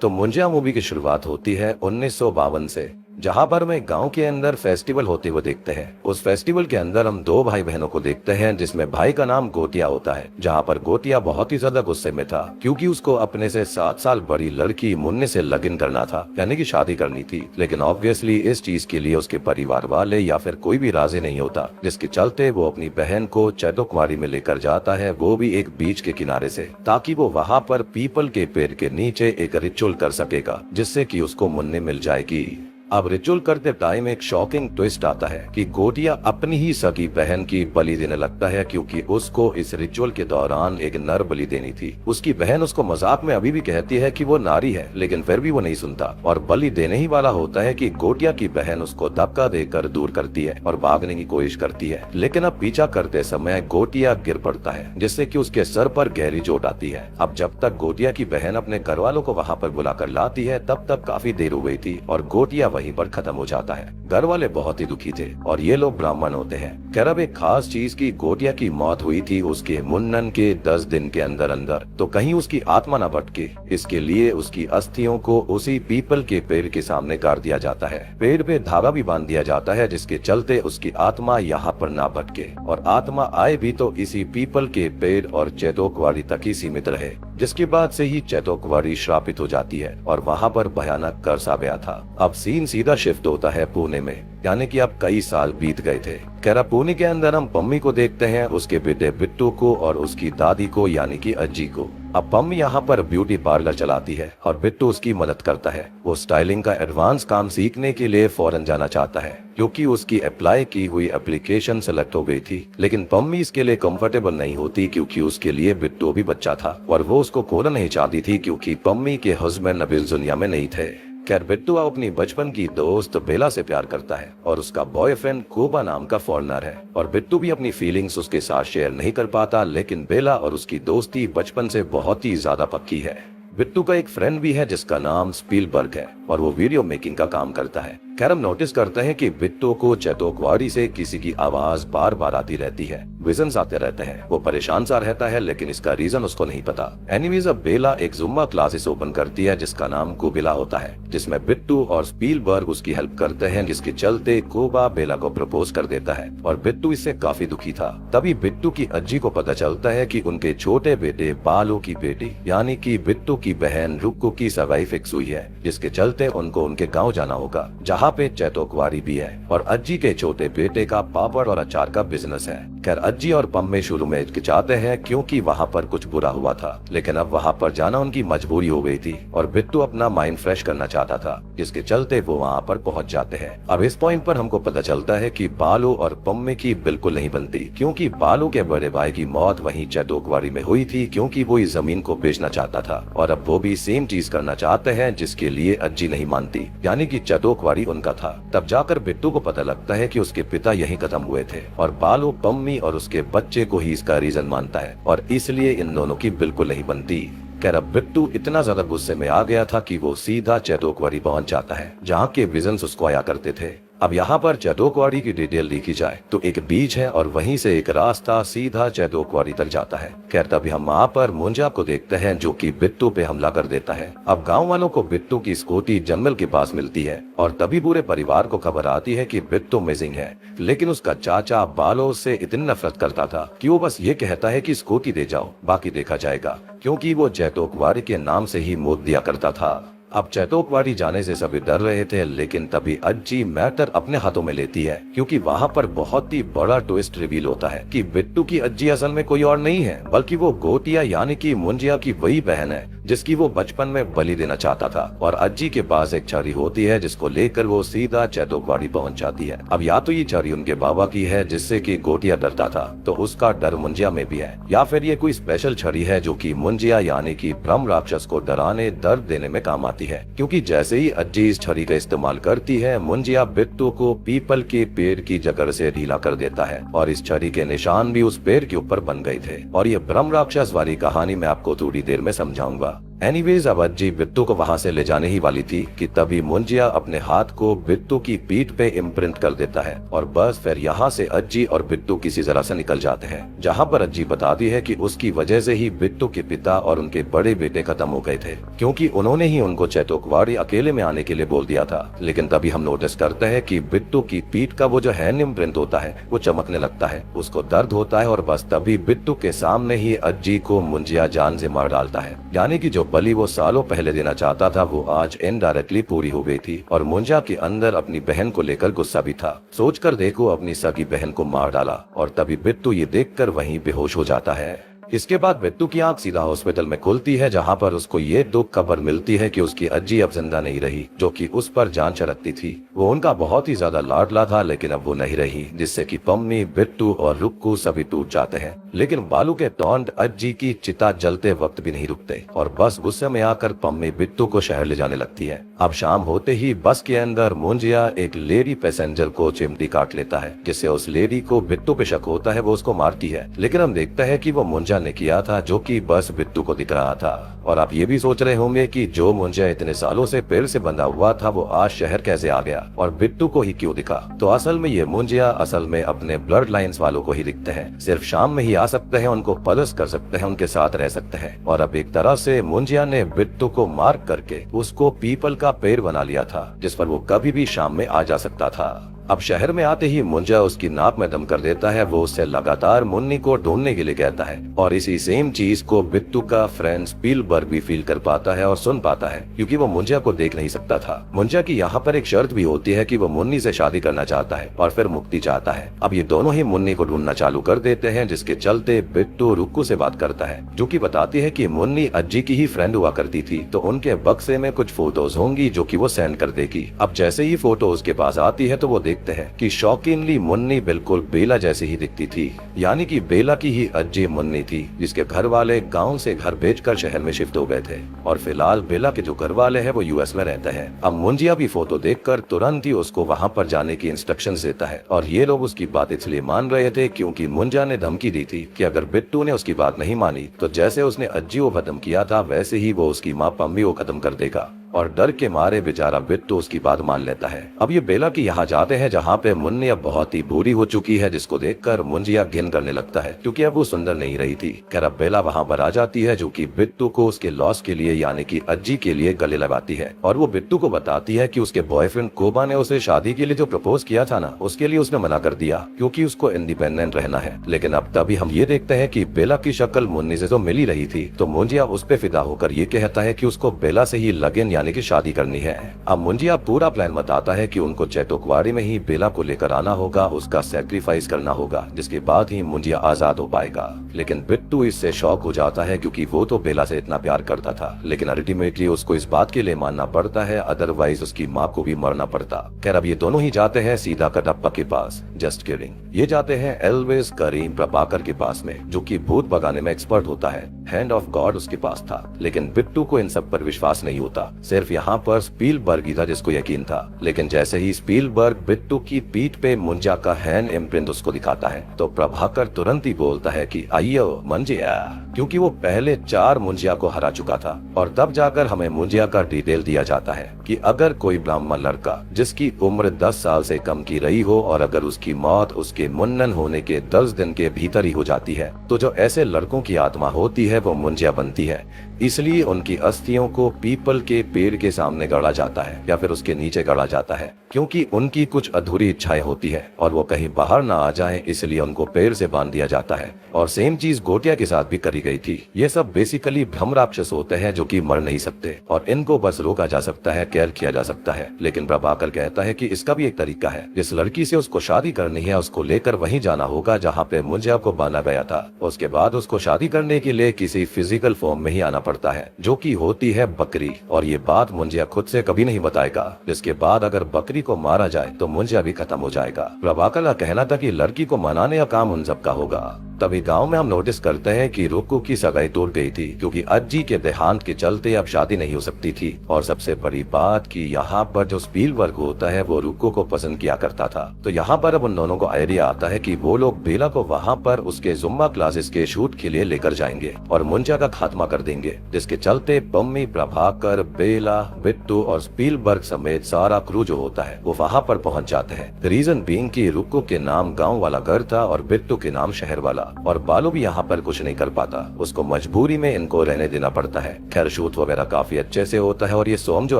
तो मुंजिया मूवी की शुरुआत होती है 1952 से, जहां पर हमें गांव के अंदर फेस्टिवल होते हुए देखते हैं। उस फेस्टिवल के अंदर हम दो भाई बहनों को देखते हैं, जिसमें भाई का नाम गोटिया होता है। जहां पर गोटिया बहुत ही ज्यादा गुस्से में था, क्योंकि उसको अपने से 7 साल बड़ी लड़की मुन्ने से लगन करना था, यानी कि शादी करनी थी। लेकिन ऑब्वियसली इस चीज के लिए उसके परिवार वाले या फिर कोई भी राजी नहीं होता, जिसके चलते वो अपनी बहन को चैतो कुमारी में लेकर जाता है, वो भी एक बीच के किनारे से, ताकि वो वहाँ पर पीपल के पेड़ के नीचे एक रिचुअल कर सकेगा, जिससे कि उसको मुन्ने मिल जाएगी। अब रिचुअल करते टाइम एक शॉकिंग ट्विस्ट आता है कि गोटिया अपनी ही सगी बहन की बलि देने लगता है, क्योंकि उसको इस रिचुअल के दौरान एक नर बलि देनी थी। उसकी बहन उसको मजाक में अभी भी कहती है कि वो नारी है, लेकिन फिर भी वो नहीं सुनता और बलि देने ही वाला होता है कि गोटिया की बहन उसको धक्का देकर दूर करती है और भागने की कोशिश करती है। लेकिन अब पीछा करते समय गोटिया गिर पड़ता है, जिससे कि उसके सर पर गहरी चोट आती है। अब जब तक गोटिया की बहन अपने घर वालों को वहाँ पर बुलाकर लाती है, तब तक काफी देर हो गई थी और गोटिया वहीं पर खत्म हो जाता है। घर वाले बहुत ही दुखी थे और ये लोग ब्राह्मण होते हैं। खैर, अब एक खास चीज की गोटिया की मौत हुई थी उसके मुन्नन के 10 दिन के अंदर अंदर, तो कहीं उसकी आत्मा न भटके, इसके लिए उसकी अस्थियों को उसी पीपल के पेड़ के सामने गाड़ दिया जाता है। पेड़ पे धागा भी बांध दिया जाता है, जिसके चलते उसकी आत्मा यहाँ पर ना भटके, और आत्मा आए भी तो इसी पीपल के पेड़ और चैतो कुंवारी तक ही सीमित रहे। जिसके बाद से ही चैतो कुंवारी श्रापित हो जाती है और वहाँ पर भयानक कर्ज आ गया था। अब सीन सीधा शिफ्ट होता है पुणे में, यानी कि अब कई साल बीत गए थे। खैर, पुणे के अंदर हम पम्मी को देखते हैं, उसके बेटे बिट्टू को और उसकी दादी को, यानी कि अज्जी को। अब पम्मी यहाँ पर ब्यूटी पार्लर चलाती है और बिट्टू उसकी मदद करता है। वो स्टाइलिंग का एडवांस काम सीखने के लिए फॉरेन जाना चाहता है, क्योंकि उसकी अप्लाई की हुई एप्लीकेशन सेलेक्ट हो गई थी। लेकिन पम्मी इसके लिए कंफर्टेबल नहीं होती, क्योंकि उसके लिए बिट्टू भी बच्चा था और वो उसको खोना नहीं चाहती थी, क्योंकि पम्मी के हस्बैंड अभी इस दुनिया में नहीं थे। खैर, बिट्टू अपनी बचपन की दोस्त बेला से प्यार करता है और उसका बॉयफ्रेंड कोबा नाम का फॉरेनर है, और बिट्टू भी अपनी फीलिंग्स उसके साथ शेयर नहीं कर पाता। लेकिन बेला और उसकी दोस्ती बचपन से बहुत ही ज्यादा पक्की है। बिट्टू का एक फ्रेंड भी है जिसका नाम स्पीलबर्ग है और वो वीडियो मेकिंग का काम करता है। खैर, हम नोटिस करते हैं कि बिट्टू को चैतो कुंवारी से किसी की आवाज बार बार आती रहती है, विजन्स आते रहते हैं। वो परेशान सा रहता है, लेकिन इसका रीजन उसको नहीं पता। एनीवेज, अब बेला एक जुम्मा क्लासेस ओपन करती है जिसका नाम कुबिला होता है, जिसमें बिट्टू और स्पीलबर्ग उसकी हेल्प करते हैं, जिसके चलते कोबा बेला को प्रपोज कर देता है और बिट्टू इससे काफी दुखी था। तभी बिट्टू की अज्जी को पता चलता है कि उनके छोटे बेटे बालू की बेटी, यानी कि बिट्टू की बहन रुक्कू की सगाई फिक्स हुई है, जिसके चलते उनको उनके गाँव जाना होगा, जहाँ पे चैतो कुंवारी भी है। और अज्जी के छोटे बेटे का पापड़ और अचार का बिजनेस है। खैर, अज्जी और पम्मे शुरू में हिचकिचाते हैं, क्योंकि वहाँ पर कुछ बुरा हुआ था, लेकिन अब वहाँ पर जाना उनकी मजबूरी हो गई थी और बिट्टू अपना माइंड फ्रेश करना चाहता था, जिसके चलते वो वहाँ पर पहुँच जाते हैं। अब इस पॉइंट पर हमको पता चलता है कि बालू और पम्मे की बिल्कुल नहीं बनती, क्योंकि बालू के बड़े भाई की मौत वहीं चैतो कुंवारी में हुई थी, क्योंकि वो इस जमीन को बेचना चाहता था, और अब वो भी सेम चीज करना चाहते हैं, जिसके लिए अज्जी नहीं मानती, यानी कि चैतो कुंवारी उनका था। तब जाकर बिट्टू को पता लगता है कि उसके पिता यहीं खत्म हुए थे, और बालू पम्मी और उसके बच्चे को ही इसका रीजन मानता है, और इसलिए इन दोनों की बिल्कुल नहीं बनती। खैर, अब बिट्टू इतना ज्यादा गुस्से में आ गया था कि वो सीधा चैतो कुंवारी पहुंच जाता है, जहाँ के विजन्स उसको आया करते थे। अब यहाँ पर चैतो कुंवारी की डिटेल लिखी जाए तो एक बीच है और वहीं से एक रास्ता सीधा चैतो कुंवारी तक जाता है। खैर, तभी हम वहाँ पर मुंजा को देखते हैं, जो कि बिट्टू पे हमला कर देता है। अब गांव वालों को बिट्टू की स्कूटी जंगल के पास मिलती है और तभी पूरे परिवार को खबर आती है कि बिट्टू मिसिंग है। लेकिन उसका चाचा बालो से इतनी नफरत करता था कि वो बस ये कहता है कि स्कूटी दे जाओ, बाकी देखा जाएगा, क्योंकि वो चैतो कुंवारी के नाम से ही मौत दिया करता था। अब चैतो कुंवारी जाने से सभी डर रहे थे, लेकिन तभी अज्जी मैटर अपने हाथों में लेती है, क्योंकि वहाँ पर बहुत ही बड़ा ट्विस्ट रिवील होता है कि बिट्टू की अज्जी असल में कोई और नहीं है, बल्कि वो गोटिया यानी कि मुंजिया की वही बहन है जिसकी वो बचपन में बलि देना चाहता था। और अज्जी के पास एक छड़ी होती है, जिसको लेकर वो सीधा चैतो कुंवारी पहुंच जाती है। अब या तो ये छड़ी उनके बाबा की है, जिससे कि गोटिया डरता था, तो उसका डर मुंजिया में भी है, या फिर ये कोई स्पेशल छड़ी है जो कि मुंजिया यानी कि ब्रह्म राक्षस को डराने, दर्द देने में काम आती है। क्योंकि जैसे ही अज्जी इस छड़ी का इस्तेमाल करती है, मुंजिया बिट्टू को पीपल के पेड़ की जकड़ से ढीला कर देता है, और इस छड़ी के निशान भी उस पेड़ के ऊपर बन गए थे। और ये ब्रह्म राक्षस वाली कहानी मैं आपको थोड़ी देर में समझाऊंगा। एनीवेज अब अज्जी बिट्टू को वहां से ले जाने ही वाली थी कि तभी मुंजिया अपने हाथ को बिट्टू की पीठ पे इम्प्रिंट कर देता है और बस फिर यहाँ से अज्जी और बिट्टू किसी तरह से निकल जाते हैं, जहाँ पर अज्जी बताती है कि उसकी वजह से ही बिट्टू के पिता और उनके बड़े बेटे खत्म हो गए थे, क्योंकि उन्होंने ही उनको चैतोकवाड़ी अकेले में आने के लिए बोल दिया था। लेकिन तभी हम नोटिस करते हैं कि बिट्टू की पीठ का वो जो हैंड इम्प्रिंट होता है वो चमकने लगता है, उसको दर्द होता है और बस तभी बिट्टू के सामने ही अज्जी को मुंजिया जान से मार डालता है। यानी कि जो बलि वो सालों पहले देना चाहता था वो आज इनडायरेक्टली पूरी हो गई थी और मुंजिया के अंदर अपनी बहन को लेकर गुस्सा भी था। सोचकर देखो, अपनी सगी बहन को मार डाला और तभी बिट्टू ये देखकर वहीं बेहोश हो जाता है। इसके बाद बिट्टू की आंख सीधा हॉस्पिटल में खुलती है, जहां पर उसको ये दुख खबर मिलती है कि उसकी अज्जी अब जिंदा नहीं रही, जो कि उस पर जान छिड़कती थी। वो उनका बहुत ही ज्यादा लाडला था, लेकिन अब वो नहीं रही, जिससे कि पम्मी, बिट्टू और रुक्कू सभी टूट जाते हैं। लेकिन बालू के टोंट अज्जी की चिता जलते वक्त भी नहीं रुकते और बस गुस्से में आकर पम्मी बिट्टू को शहर ले जाने लगती है। अब शाम होते ही बस के अंदर मुंजिया एक लेडी पैसेंजर को चिमटी काट लेता है, जिससे उस लेडी को बिट्टू पे शक होता है, वो उसको मारती है। लेकिन हम देखते हैं कि वो मुंजिया ने किया था, जो कि बस बिट्टू को दिख रहा था। और आप ये भी सोच रहे होंगे कि जो मुंजिया इतने सालों से पेड़ से बंधा हुआ था वो आज शहर कैसे आ गया और बिट्टू को ही क्यों दिखा। तो असल में ये मुंजिया असल में अपने ब्लड लाइन्स वालों को ही दिखते हैं, सिर्फ शाम में ही आ सकते हैं, उनको पलस कर सकते हैं, उनके साथ रह सकते हैं। और अब एक तरह से मुंजिया ने बिट्टू को मार करके उसको पीपल का पेड़ बना लिया था, जिस पर वो कभी भी शाम में आ जा सकता था। अब शहर में आते ही मुंजिया उसकी नाक में दम कर देता है। वो उससे लगातार मुन्नी को ढूंढने के लिए कहता है और इसी सेम चीज को बिट्टू का फ्रेंड स्पीलबर्ग भी फील कर पाता है और सुन पाता है, क्योंकि वो मुंजिया को देख नहीं सकता था। मुंजिया की यहाँ पर एक शर्त भी होती है कि वो मुन्नी से शादी करना चाहता है और फिर मुक्ति चाहता है। अब ये दोनों ही मुन्नी को ढूंढना चालू कर देते हैं, जिसके चलते बिट्टू रुक्कू से बात करता है, जो कि बताती है कि मुन्नी अज्जी की ही फ्रेंड हुआ करती थी, तो उनके बक्से में कुछ फोटोज होंगी जो कि वो सेंड कर देगी। अब जैसे ही फोटो उसके पास आती है तो वो देखते हैं कि शौकीनली मुन्नी बिल्कुल बेला जैसी ही दिखती थी, यानी कि बेला की ही अज्जी मुन्नी थी, जिसके घर वाले गांव से घर बेचकर शहर में शिफ्ट हो गए थे और फिलहाल बेला के जो घर वाले हैं वो यूएस में रहते हैं। अब मुंजिया भी फोटो देखकर तुरंत ही उसको वहां पर जाने की इंस्ट्रक्शंस देता है और ये लोग उसकी बात इसलिए मान रहे थे क्योंकि मुंजिया ने धमकी दी थी कि अगर बिट्टू ने उसकी बात नहीं मानी तो जैसे उसने अज्जी को खत्म किया था वैसे ही वो उसकी माँ पम्मी को खत्म कर देगा। और डर के मारे बेचारा बिट्टू उसकी बात मान लेता है। अब ये बेला की यहाँ जाते हैं, जहाँ पे मुन्नी अब बहुत ही बूढ़ी हो चुकी है, जिसको देखकर मुंजिया घिन करने लगता है, क्योंकि अब वो सुंदर नहीं रही थी। खैर अब बेला वहाँ पर आ जाती है, जो कि बिट्टू को उसके लॉस के लिए यानी कि अज्जी के लिए गले लगाती है और वो बिट्टू को बताती है कि उसके बॉयफ्रेंड कोबा ने उसे शादी के लिए जो प्रपोज किया था ना, उसके लिए उसने मना कर दिया क्योंकि उसको इंडिपेंडेंट रहना है। लेकिन अब तभी हम ये देखते हैं कि बेला की शक्ल मुन्नी से तो मिल ही रही थी, तो मुंजिया उस पे फिदा होकर ये कहता है कि उसको बेला से ही लगन यानी कि शादी करनी है। अब मुंजिया पूरा प्लान बताता है कि उनको चैतोकवाड़ी में ही बेला को लेकर आना होगा, उसका सैक्रिफाइस करना होगा, जिसके बाद ही मुंजिया आजाद हो पाएगा। लेकिन बिट्टू इससे शॉक हो जाता है क्योंकि वो तो बेला से इतना प्यार करता था, लेकिन अल्टीमेटली उसको इस बात के लिए मानना पड़ता है, अदरवाइज उसकी माँ को भी मरना पड़ता। खैर अब ये दोनों ही जाते हैं सीधा कटप्पा के पास। जस्ट किडिंग, ये जाते हैं एल्वेज करीम प्रभाकर के पास में, जो कि भूत भगाने में एक्सपर्ट होता है। हैंड ऑफ गॉड उसके पास था, लेकिन बिट्टू को इन सब पर विश्वास नहीं होता, सिर्फ यहाँ पर स्पीलबर्ग ही था जिसको यकीन था। लेकिन जैसे ही स्पीलबर्ग बिट्टू की पीठ पे मुंजिया का हैंड इम्प्रिंट उसको दिखाता है तो प्रभाकर तुरंत ही बोलता है कि आइयो मुंजिया, क्योंकि वो पहले 4 मुंजिया को हरा चुका था। और तब जाकर हमें मुंजिया का डिटेल दिया जाता है कि अगर कोई ब्राह्मण लड़का जिसकी उम्र 10 साल से कम की रही हो और अगर उसकी मौत उसके मुन्नन होने के 10 दिन के भीतर ही हो जाती है, तो जो ऐसे लड़कों की आत्मा होती है वो मुंजिया बनती है। इसलिए उनकी अस्थियों को पीपल के पेड़ के सामने गड़ा जाता है या फिर उसके नीचे गड़ा जाता है, क्योंकि उनकी कुछ अधूरी इच्छाएं होती है और वो कहीं बाहर ना आ जाएं, इसलिए उनको पेड़ से बांध दिया जाता है। और सेम चीज गोटिया के साथ भी करी गई थी। ये सब बेसिकली भ्रम राक्षस होते हैं जो कि मर नहीं सकते और इनको बस रोका जा सकता है, केयर किया जा सकता है। लेकिन प्रभाकर कहता है कि इसका भी एक तरीका है, जिस लड़की से उसको शादी करनी है उसको लेकर वहीं जाना होगा जहाँ पे मुंजिया को बांधा गया था। उसके बाद उसको शादी करने के लिए किसी फिजिकल फॉर्म में ही आना पड़ता है, जो कि होती है बकरी। और ये बात मुंजिया खुद से कभी नहीं बताएगा, जिसके बाद अगर बकरी को मारा जाए तो मुंजिया भी खत्म हो जाएगा। प्रभाकर का कहना था कि लड़की को मनाने का काम उन सब का होगा। तभी गांव में हम नोटिस करते हैं कि रुक्कू की सगाई टूट गई थी क्योंकि अज्जी के देहांत के चलते अब शादी नहीं हो सकती थी। और सबसे बड़ी बात कि यहाँ पर जो स्पीलबर्ग होता है वो रुक्कू को पसंद किया करता था। तो यहाँ पर अब उन दोनों को आइडिया आता है कि वो लोग बेला को वहाँ पर उसके जुम्मा क्लासेस के शूट के लिए लेकर जाएंगे और मुंजिया का खात्मा कर देंगे, जिसके चलते पम्मी, प्रभाकर, बेला, बिट्टू और स्पीलबर्ग समेत सारा क्रू जो होता है वो वहाँ पर पहुँच जाते हैं। रीजन बीइंग कि रुक्कू के नाम गाँव वाला घर था और बिट्टू के नाम शहर वाला। और बालू भी यहाँ पर कुछ नहीं कर पाता, उसको मजबूरी में इनको रहने देना पड़ता है। खैर शूट वगैरह काफी अच्छे से होता है और ये सॉन्ग जो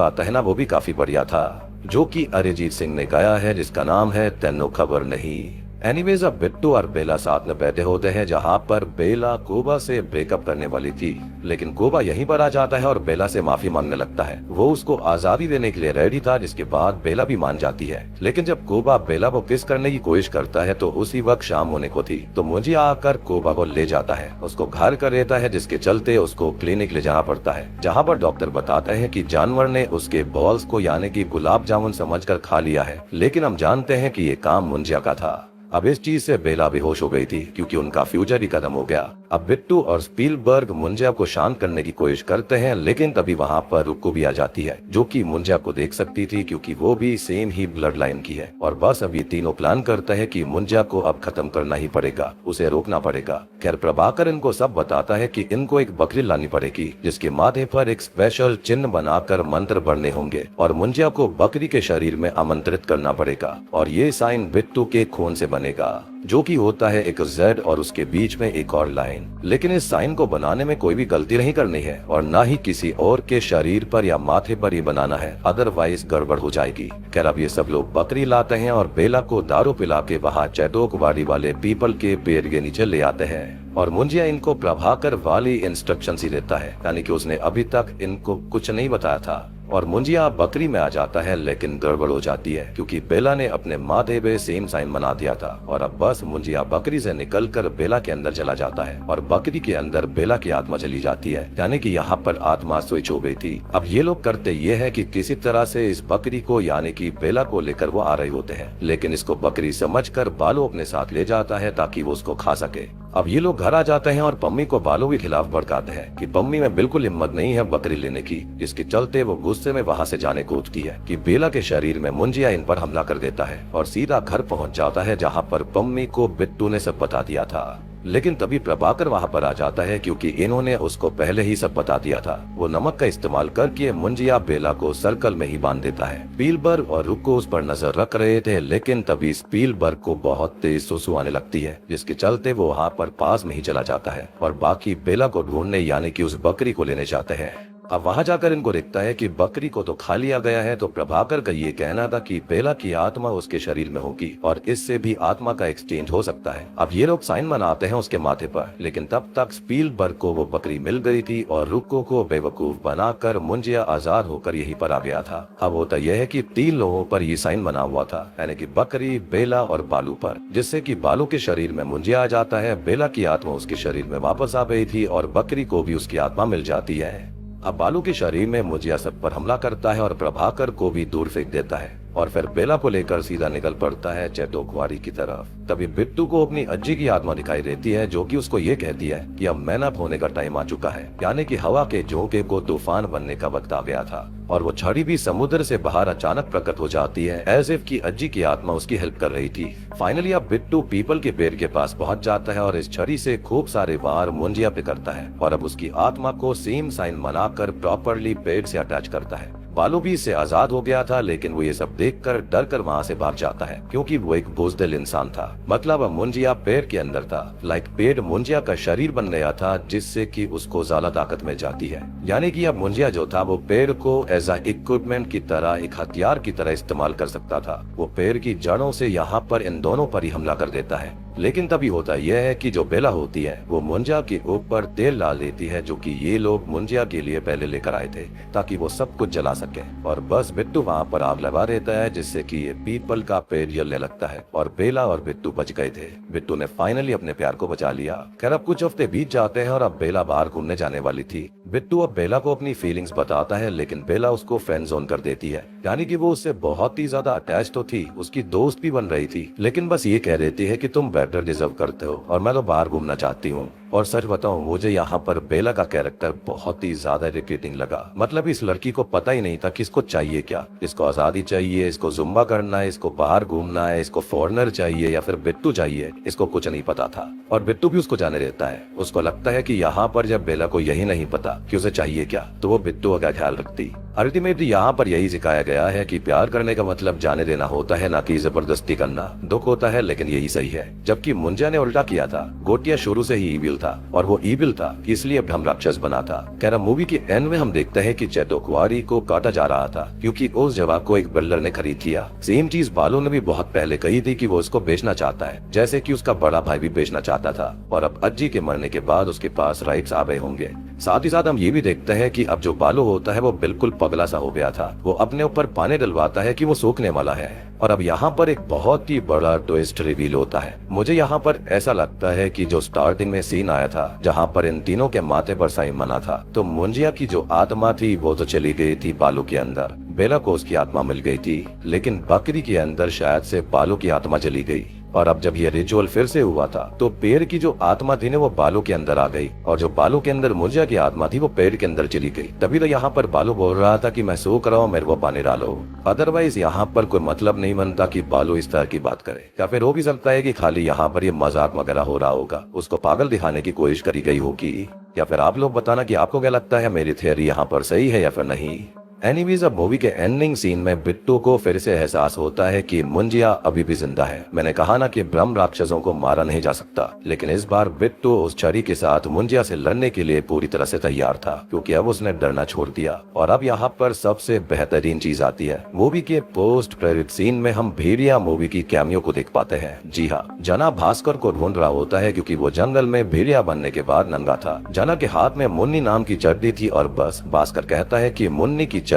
आता है ना वो भी काफी बढ़िया था, जो कि अरिजीत सिंह ने गाया है, जिसका नाम है तेनू खबर नहीं। एनीवेज अब बिट्टू और बेला साथ में बैठे होते हैं जहाँ पर बेला कोबा से ब्रेकअप करने वाली थी, लेकिन कोबा यहीं पर आ जाता है और बेला से माफी मांगने लगता है। वो उसको आजादी देने के लिए रेडी था, जिसके बाद बेला भी मान जाती है। लेकिन जब कोबा बेला को किस करने की कोशिश करता है तो उसी वक्त शाम होने को थी, तो मुंजिया आकर कोबा को ले जाता है, उसको घर कर देता है, जिसके चलते उसको क्लिनिक ले जाना पड़ता है, जहाँ पर डॉक्टर बताते हैं कि जानवर ने उसके बॉल्स को यानी कि गुलाब जामुन समझकर खा लिया है। लेकिन हम जानते हैं कि ये काम मुंजिया का था। अब इस चीज से बेला बेहोश हो गई थी क्योंकि उनका फ्यूचर ही खत्म हो गया। अब बिट्टू और स्पीलबर्ग मुंजिया को शांत करने की कोशिश करते हैं, लेकिन तभी वहाँ पर रुक्कू भी आ जाती है, जो कि मुंजिया को देख सकती थी क्योंकि वो भी सेम ही ब्लड लाइन की है। और बस अब ये तीनों प्लान करते हैं कि मुंजिया को अब खत्म करना ही पड़ेगा, उसे रोकना पड़ेगा। खैर प्रभाकर इनको सब बताता है कि इनको एक बकरी लानी पड़ेगी, जिसके माथे पर एक स्पेशल चिन्ह बनाकर मंत्र पढ़ने होंगे और मुंजिया को बकरी के शरीर में आमंत्रित करना पड़ेगा। और ये साइन बिट्टू के खून से बनेगा, जो कि होता है एक Z और उसके बीच में एक और लाइन। लेकिन इस साइन को बनाने में कोई भी गलती नहीं करनी है और ना ही किसी और के शरीर पर या माथे पर ही बनाना है, अदरवाइज गड़बड़ हो जाएगी। खैर अब ये सब लोग बकरी लाते हैं और बेला को दारू पिला के वहाँ चैटोकवाड़ी वाले पीपल के पेड़ के नीचे ले आते हैं। और मुंजिया इनको प्रभाकर वाली इंस्ट्रक्शन ही देता है, यानी कि उसने अभी तक इनको कुछ नहीं बताया था। और मुंजिया बकरी में आ जाता है, लेकिन गड़बड़ हो जाती है क्योंकि बेला ने अपने माथे पे सेम साइन बना दिया था। और अब बस मुंजिया बकरी से निकलकर बेला के अंदर चला जाता है और बकरी के अंदर बेला की आत्मा चली जाती है, यानी कि यहाँ पर आत्मा स्विच हो गई थी। अब ये लोग करते ये है कि किसी तरह से इस बकरी को यानी कि बेला को लेकर वो आ रहे होते हैं, लेकिन इसको बकरी समझकर बालू अपने साथ ले जाता है ताकि वो उसको खा सके। अब ये लोग घर आ जाते हैं और पम्मी को बालू के खिलाफ भड़काते हैं कि पम्मी में बिल्कुल हिम्मत नहीं है बकरी लेने की, जिसके चलते वो गुस्से में वहाँ से जाने को उठती है कि बेला के शरीर में मुंजिया इन पर हमला कर देता है और सीधा घर पहुँच जाता है, जहाँ पर पम्मी को बिट्टू ने सब बता दिया था। लेकिन तभी प्रभाकर वहाँ पर आ जाता है क्योंकि इन्होंने उसको पहले ही सब बता दिया था। वो नमक का इस्तेमाल करके मुंजिया बेला को सर्कल में ही बांध देता है। स्पीलबर्ग और रुक्कू उस पर नजर रख रहे थे, लेकिन तभी स्पीलबर्ग को बहुत तेज सुसु आने लगती है, जिसके चलते वो वहाँ पर पास में ही चला जाता है और बाकी बेला को ढूंढने यानी कि उस बकरी को लेने जाते हैं। अब वहाँ जाकर इनको दिखता है कि बकरी को तो खा लिया गया है, तो प्रभाकर का ये कहना था कि बेला की आत्मा उसके शरीर में होगी और इससे भी आत्मा का एक्सचेंज हो सकता है। अब ये लोग साइन बनाते हैं उसके माथे पर, लेकिन तब तक स्पीलबर्ग को वो बकरी मिल गई थी और रुक्को को बेवकूफ बनाकर मुंजिया आजाद होकर यहीं पर आ गया था। अब होता यह है कि 3 लोगों पर ये साइन बना हुआ था, यानी कि बकरी, बेला और बालू पर, जिससे कि बालू के शरीर में मुंजिया आ जाता है, बेला की आत्मा उसके शरीर में वापस आ गई थी और बकरी को भी उसकी आत्मा मिल जाती है। अब बालू के शरीर में मुंजिया सब पर हमला करता है और प्रभाकर को भी दूर फेंक देता है और फिर बेला को लेकर सीधा निकल पड़ता है चैटोकवाड़ी की तरफ। तभी बिट्टू को अपनी अज्जी की आत्मा दिखाई देती है, जो कि उसको ये कहती है कि अब मैनअप होने का टाइम आ चुका है, यानी कि हवा के झोंके को तूफान बनने का वक्त आ गया था। और वो छड़ी भी समुद्र से बाहर अचानक प्रकट हो जाती है, एज इफ की अज्जी की आत्मा उसकी हेल्प कर रही थी। फाइनली अब बिट्टू पीपल के पेड़ के पास पहुंच जाता है और इस छड़ी से खूब सारे वार मुंजिया पे करता है और अब उसकी आत्मा को सेम साइन बनाकर प्रॉपरली पेड़ से अटैच करता है। बालू भी इससे आजाद हो गया था, लेकिन वो ये सब देखकर डर कर वहाँ से भाग जाता है क्योंकि वो एक बुज़दिल इंसान था। मतलब अब मुंजिया पेड़ के अंदर था, लाइक पेड़ मुंजिया का शरीर बन गया था, जिससे कि उसको ज्यादा ताकत मिल जाती है। यानी कि अब मुंजिया जो था वो पेड़ को एज अ इक्विपमेंट की तरह, एक हथियार की तरह इस्तेमाल कर सकता था। वो पेड़ की जड़ों से यहाँ पर इन दोनों पर ही हमला कर देता है। लेकिन तभी होता यह है कि जो बेला होती है वो मुंजिया के ऊपर तेल डाल देती है, जो कि ये लोग मुंजिया के लिए पहले लेकर आए थे ताकि वो सब कुछ जला सके। और बस बिट्टू वहाँ पर आग लगा देता है, जिससे कि ये पीपल का पेड़ जलने लगता है और बेला और बिट्टू बच गए थे। बिट्टू ने फाइनली अपने प्यार को बचा लिया। खैर अब कुछ हफ्ते बीत जाते हैं और अब बेला बाहर घूमने जाने वाली थी। बिट्टू अब बेला को अपनी फीलिंग्स बताता है, लेकिन बेला उसको फ्रेंड जोन कर देती है, यानी कि वो उससे बहुत ही ज्यादा अटैच तो थी, उसकी दोस्त भी बन रही थी, लेकिन बस ये कह देती है कि तुम बेटर डिजर्व करते हो और मैं तो बाहर घूमना चाहती हूँ। और सच बताऊं, मुझे यहाँ पर बेला का कैरेक्टर बहुत ही ज्यादा इरिटेटिंग लगा। मतलब इस लड़की को पता ही नहीं था कि इसको चाहिए क्या। इसको आजादी चाहिए, इसको जुम्बा करना है, इसको बाहर घूमना है, इसको फॉरेनर चाहिए या फिर बिट्टू चाहिए, इसको कुछ नहीं पता था। और बिट्टू भी उसको जाने देता है। उसको लगता है कि यहाँ पर जब बेला को यही नहीं पता कि उसे चाहिए क्या, तो वो बिट्टू का ख्याल रखती। अल्टीमेटली यहाँ पर यही सिखाया गया है कि प्यार करने का मतलब जाने देना होता है, ना कि जबरदस्ती करना। दुख होता है लेकिन यही सही है। जबकि मुंजा ने उल्टा किया था। गोटिया शुरू से ही ईविल था और वो ईविल था इसलिए अब हम राक्षस बना था। कह रहा मूवी के एंड में हम देखते हैं कि चैतो कुआरी को काटा जा रहा था क्योंकि उस जगह को एक बिल्डर ने खरीद लिया। सेम चीज बालो ने भी बहुत पहले कही थी कि वो उसको बेचना चाहता है, जैसे कि उसका बड़ा भाई भी बेचना चाहता था। और अब अज्जी के मरने के बाद उसके पास राइट्स आ गए होंगे। साथ ही साथ हम ये भी देखते हैं कि अब जो बालो होता है वो बिल्कुल पगला सा हो गया था। वो अपने ऊपर पानी डलवाता है कि वो सूखने वाला है। और अब यहाँ पर एक बहुत ही बड़ा ट्विस्ट रिवील होता है। मुझे यहाँ पर ऐसा लगता है कि जो स्टार्टिंग में सीन आया था जहाँ पर इन तीनों के माथे पर साइन बना था, तो मुंजिया की जो आत्मा थी वो तो चली गई थी बालू के अंदर। बेला को उसकी आत्मा मिल गई थी, लेकिन बकरी के अंदर शायद से बालू की आत्मा चली गई। और अब जब ये रिचुअल फिर से हुआ था तो पेड़ की जो आत्मा थी ना वो बालू के अंदर आ गई, और जो बालू के अंदर मुंजिया की आत्मा थी वो पेड़ के अंदर चली गई। तभी तो यहाँ पर बालू बोल रहा था कि मैं सो कर रहा हूँ, मेरे को पानी डालो। अदरवाइज यहाँ पर कोई मतलब नहीं बनता कि बालू इस तरह की बात करे। या फिर हो भी सकता है कि खाली यहाँ पर ये मजाक वगैरह हो रहा होगा, उसको पागल दिखाने की कोशिश करी गई होगी। या फिर आप लोग बताना कि आपको क्या लगता है, मेरी थियरी यहाँ पर सही है या फिर नहीं। एनीवेज, अब मूवी के एंडिंग सीन में बिट्टू को फिर से एहसास होता है कि मुंजिया अभी भी जिंदा है। मैंने कहा ना कि ब्रह्म राक्षसों को मारा नहीं जा सकता, लेकिन इस बार बिट्टू उस छड़ी के साथ मुंजिया से लड़ने के लिए पूरी तरह से तैयार था, क्योंकि अब उसने डरना छोड़ दिया। और अब यहाँ पर सबसे बेहतरीन चीज आती है। मूवी के पोस्ट क्रेडिट सीन में हम भेड़िया मूवी की कैमियो को देख पाते हैं। जी हाँ, जना भास्कर को ढूंढ रहा होता है क्योंकि वो जंगल में भेड़िया बनने के बाद नंगा था। जना के हाथ में मुन्नी नाम की चड्डी थी और बस भास्कर कहता है कि मुन्नी की चड्डी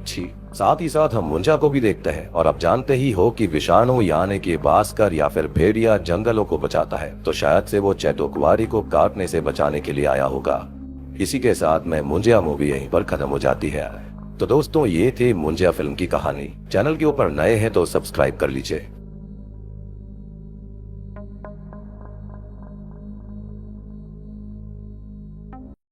छी। साथ ही साथ हम मुंजा को भी देखते हैं और अब जानते ही हो कि विषाणु यानी कि भास्कर या फिर भेड़िया जंगलों को बचाता है, तो शायद से वो चैतो कुआरी को काटने से बचाने के लिए आया होगा। इसी के साथ में मुंजिया मूवी यहीं पर खत्म हो जाती है। तो दोस्तों, ये थी मुंजिया फिल्म की कहानी। चैनल के ऊपर नए हैं तो सब्सक्राइब कर लीजिए।